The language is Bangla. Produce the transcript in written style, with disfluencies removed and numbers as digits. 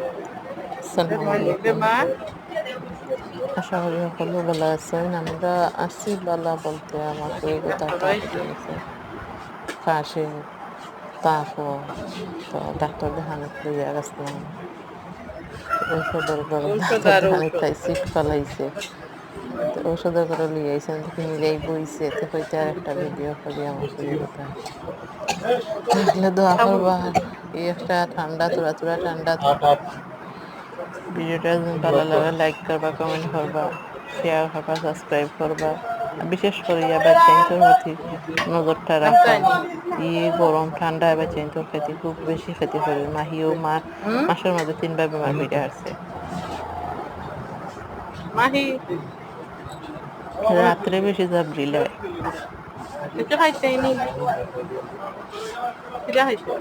আসসালামু আলাইকুম। বেমার আশা করি সকলে ভালো আছেন। আমরা আছি বালা বলতে আমার শরীরে তাপ উঠে গেছে, কাশি, তাপও। তো ডাক্তার দেখানিত লইয়া গেছিলাম। ঔষধের ঘরে ঔষধ ডাক্তার আর দেখানিত ঔষধ। তাই সিট ফলাইছে। তো ঔষধের ঘরে লইয়া আইছেন, দেখি মিলাই বইছে। তো কইতে আর একটা ভিডিও করি আমার শরীরে তাপ। তাহলে দোয়া করবা আর এই একটা ঠান্ডা তুরা ঠান্ডা। ভিডিওটা যদি ভালো লাগে লাইক করবা, কমেন্ট করবা, শেয়ার করবা, সাবস্ক্রাইব করবা। আর বিশেষ করে এবার চেঞ্জর প্রতি নজরটা রাখবা। গরম ঠান্ডা এবার চেঞ্জর খেতে খুব বেশি খেতে পারে। মাসের মধ্যে 3 বার বেমার হইয়া আসছে। মাহি রাত্রে বেশি জাবরিলায়। কিছু খাইছেনি, কিরা খাইছে?